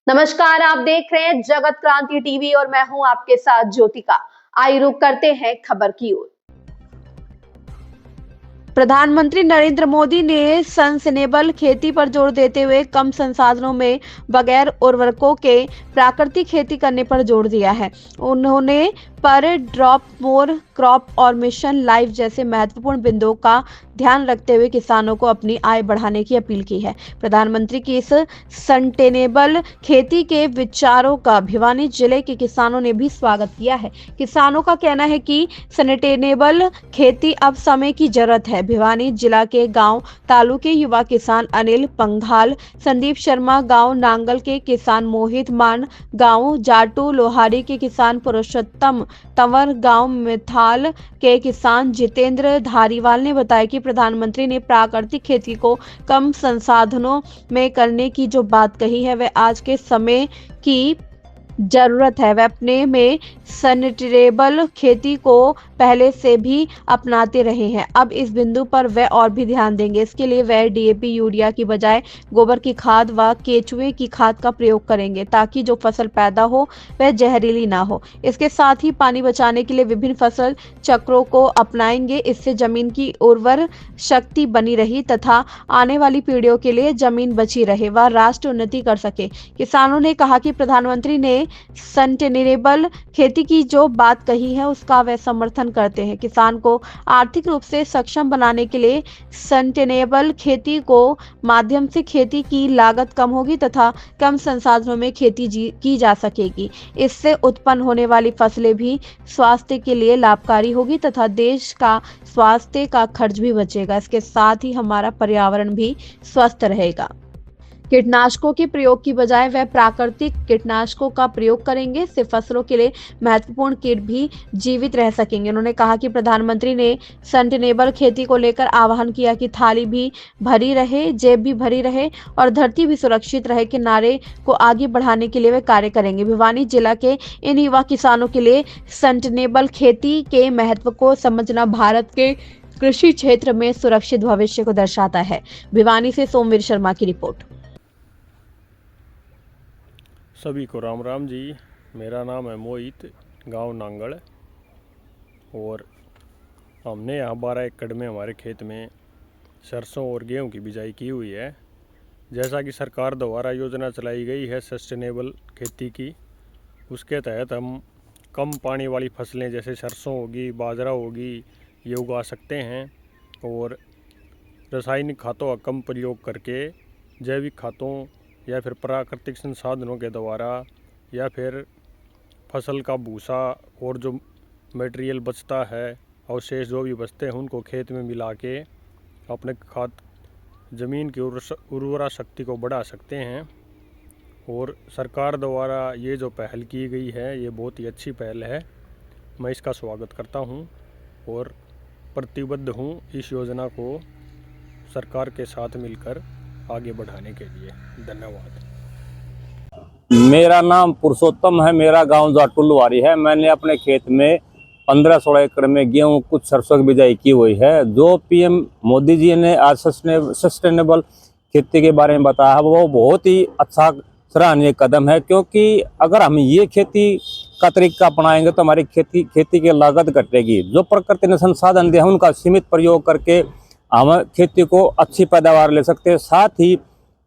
नमस्कार, आप देख रहे हैं जगत क्रांति टीवी और मैं हूं आपके साथ ज्योतिका। आइए रुक करते हैं खबर की ओर। प्रधानमंत्री नरेंद्र मोदी ने सस्टेनेबल खेती पर जोर देते हुए कम संसाधनों में बगैर उर्वरकों के प्राकृतिक खेती करने पर जोर दिया है। उन्होंने पर ड्रॉप मोर क्रॉप और मिशन लाइफ जैसे महत्वपूर्ण बिंदुओं का ध्यान रखते हुए किसानों को अपनी आय बढ़ाने की अपील की है। प्रधानमंत्री की इस सस्टेनेबल खेती के विचारों का भिवानी जिले के किसानों ने भी स्वागत किया है। किसानों का कहना है कि सस्टेनेबल खेती अब समय की जरूरत है। भिवानी जिला के गांव तालू के युवा किसान अनिल पंघाल, संदीप शर्मा गांव नांगल के किसान मोहित मान, गांव जाटू लोहारी के किसान पुरुषोत्तम तंवर, गांव मिथाल के किसान जितेंद्र धारीवाल ने बताया कि प्रधानमंत्री ने प्राकृतिक खेती को कम संसाधनों में करने की जो बात कही है वह आज के समय की जरूरत है। वह अपने में सस्टेनेबल खेती को पहले से भी अपनाते रहे हैं। अब इस बिंदु पर वह और भी ध्यान देंगे। इसके लिए वह डीएपी यूरिया की बजाय गोबर की खाद व केचुए की खाद का प्रयोग करेंगे ताकि जो फसल पैदा हो वह जहरीली ना हो। इसके साथ ही पानी बचाने के लिए विभिन्न फसल चक्रों को अपनाएंगे। इससे जमीन की उर्वर शक्ति बनी रही तथा आने वाली पीढ़ियों के लिए जमीन बची रहे व राष्ट्र उन्नति कर सके। किसानों ने कहा कि प्रधानमंत्री ने सस्टेनेबल खेती की जो बात कही है उसका वह समर्थन करते हैं। किसान को आर्थिक रूप से सक्षम बनाने के लिए सस्टेनेबल खेती को माध्यम से खेती की लागत कम होगी तथा कम संसाधनों में खेती की जा सकेगी। इससे उत्पन्न होने वाली फसलें भी स्वास्थ्य के लिए लाभकारी होगी तथा देश का स्वास्थ्य का खर्च भी बचेगा। इसके साथ ही हमारा पर्यावरण भी स्वस्थ रहेगा। कीटनाशकों के प्रयोग की बजाय वह प्राकृतिक कीटनाशकों का प्रयोग करेंगे। इससे फसलों के लिए महत्वपूर्ण कीट भी जीवित रह सकेंगे। उन्होंने कहा कि प्रधानमंत्री ने सस्टेनेबल खेती को लेकर आह्वान किया कि थाली भी भरी रहे, जेब भी भरी रहे और धरती भी सुरक्षित रहे के नारे को आगे बढ़ाने के लिए वे कार्य करेंगे। भिवानी जिला के इन युवा किसानों के लिए सस्टेनेबल खेती के महत्व को समझना भारत के कृषि क्षेत्र में सुरक्षित भविष्य को दर्शाता है। भिवानी से सोमवीर शर्मा की रिपोर्ट। सभी को राम राम जी। मेरा नाम है मोहित, गांव नांगल, और हमने यहाँ 12 एकड़ में हमारे खेत में सरसों और गेहूं की बिजाई की हुई है। जैसा कि सरकार द्वारा योजना चलाई गई है सस्टेनेबल खेती की, उसके तहत हम कम पानी वाली फसलें जैसे सरसों होगी, बाजरा होगी, ये उगा सकते हैं और रासायनिक खादों का कम प्रयोग करके जैविक खादों या फिर प्राकृतिक संसाधनों के द्वारा या फिर फसल का भूसा और जो मटेरियल बचता है, अवशेष जो भी बचते हैं उनको खेत में मिला के अपने खाद ज़मीन की उर्वरा शक्ति को बढ़ा सकते हैं। और सरकार द्वारा ये जो पहल की गई है ये बहुत ही अच्छी पहल है। मैं इसका स्वागत करता हूँ और प्रतिबद्ध हूँ इस योजना को सरकार के साथ मिलकर आगे बढ़ाने के लिए। धन्यवाद। मेरा नाम पुरुषोत्तम है, मेरा गांव जाटू लोहारी है। मैंने अपने खेत में 15-16 एकड़ में गेहूं कुछ सरसों की बिजाई की हुई है। जो पीएम मोदी जी ने आज सस्टेनेबल खेती के बारे में बताया है वो बहुत ही अच्छा सराहनीय कदम है, क्योंकि अगर हम ये खेती का तरीका अपनाएंगे तो हमारी खेती की लागत घटेगी। जो प्रकृति ने संसाधन दिया है उनका सीमित प्रयोग करके हम खेती को अच्छी पैदावार ले सकते हैं। साथ ही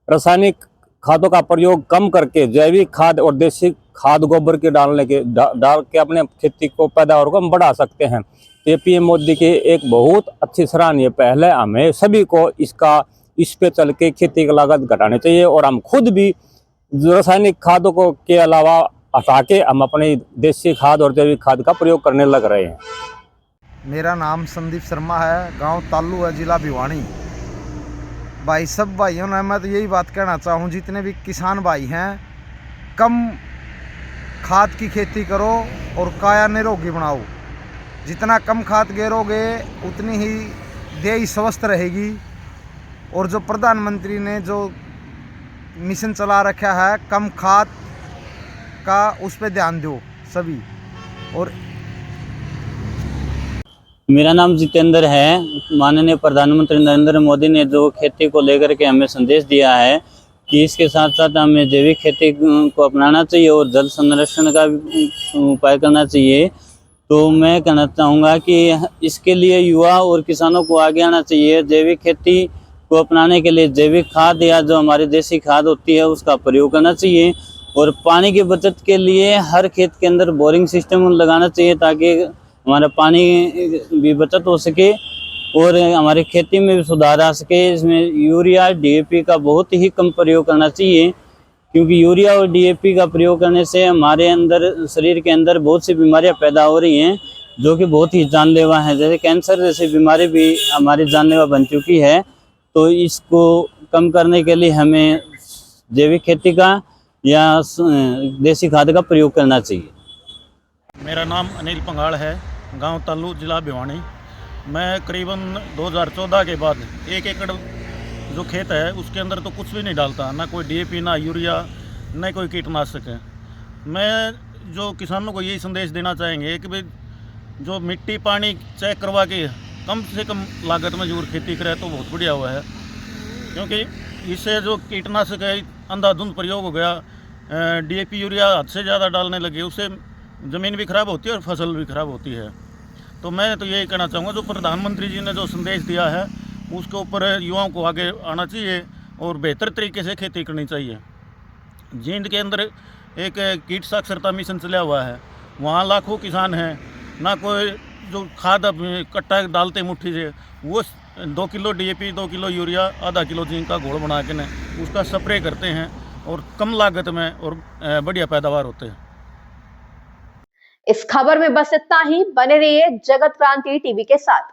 रासायनिक खादों का प्रयोग कम करके जैविक खाद और देसी खाद गोबर के डाल के अपने खेती को पैदावार को हम बढ़ा सकते हैं। ये पीएम मोदी की एक बहुत अच्छी सराहनीय पहल है। हमें सभी को इस पे चल के खेती की लागत घटानी चाहिए और हम खुद भी रासायनिक खादों को के अलावा हटा के हम अपनी देसी खाद और जैविक खाद का प्रयोग करने लग रहे हैं। मेरा नाम संदीप शर्मा है, गांव तालू है, जिला भिवानी। भाई सब भाइयों ने मैं तो यही बात कहना चाहूँ, जितने भी किसान भाई हैं कम खाद की खेती करो और काया निरोगी बनाओ। जितना कम खाद गेरोगे उतनी ही देह स्वस्थ रहेगी। और जो प्रधानमंत्री ने जो मिशन चला रखा है कम खाद का, उस पर ध्यान दो सभी। और मेरा नाम जितेंद्र है। माननीय प्रधानमंत्री नरेंद्र मोदी ने जो खेती को लेकर के हमें संदेश दिया है कि इसके साथ साथ हमें जैविक खेती को अपनाना चाहिए और जल संरक्षण का भी उपाय करना चाहिए। तो मैं कहना चाहूँगा कि इसके लिए युवा और किसानों को आगे आना चाहिए। जैविक खेती को अपनाने के लिए जैविक खाद या जो हमारी देसी खाद होती है उसका प्रयोग करना चाहिए। और पानी की बचत के लिए हर खेत के अंदर बोरिंग सिस्टम लगाना चाहिए ताकि हमारा पानी भी बचत हो सके और हमारी खेती में भी सुधार आ सके। इसमें यूरिया डीएपी का बहुत ही कम प्रयोग करना चाहिए, क्योंकि यूरिया और डीएपी का प्रयोग करने से हमारे अंदर शरीर के अंदर बहुत सी बीमारियां पैदा हो रही हैं जो कि बहुत ही जानलेवा हैं। जैसे कैंसर जैसी बीमारी भी हमारी जानलेवा बन चुकी है। तो इसको कम करने के लिए हमें जैविक खेती का या देसी खाद का प्रयोग करना चाहिए। मेरा नाम अनिल पंगाड़ है, गांव तालू, जिला भिवानी। मैं करीबन 2014 के बाद 1 एकड़ जो खेत है उसके अंदर तो कुछ भी नहीं डालता, ना कोई डीएपी, ना यूरिया, न कोई कीटनाशक है। मैं जो किसानों को यही संदेश देना चाहेंगे कि भाई जो मिट्टी पानी चेक करवा के कम से कम लागत में जरूर खेती करे तो बहुत बढ़िया हुआ है, क्योंकि इससे जो कीटनाशक है अंधाधुंध प्रयोग हो गया, डीएपी यूरिया हद से ज़्यादा डालने लगे, उससे ज़मीन भी खराब होती है और फसल भी खराब होती है। तो मैं तो यही कहना चाहूँगा, जो प्रधानमंत्री जी ने जो संदेश दिया है उसके ऊपर युवाओं को आगे आना चाहिए और बेहतर तरीके से खेती करनी चाहिए। जींद के अंदर एक कीट साक्षरता मिशन चला हुआ है, वहाँ लाखों किसान हैं, ना कोई जो खाद कट्टा डालते मुट्ठी से, वो 2 किलो डीएपी, 2 किलो यूरिया, आधा किलो जिंक का घोल बना के उसका स्प्रे करते हैं और कम लागत में और बढ़िया पैदावार होते हैं। इस खबर में बस इतना ही। बने रहिए जगत क्रांति टीवी के साथ।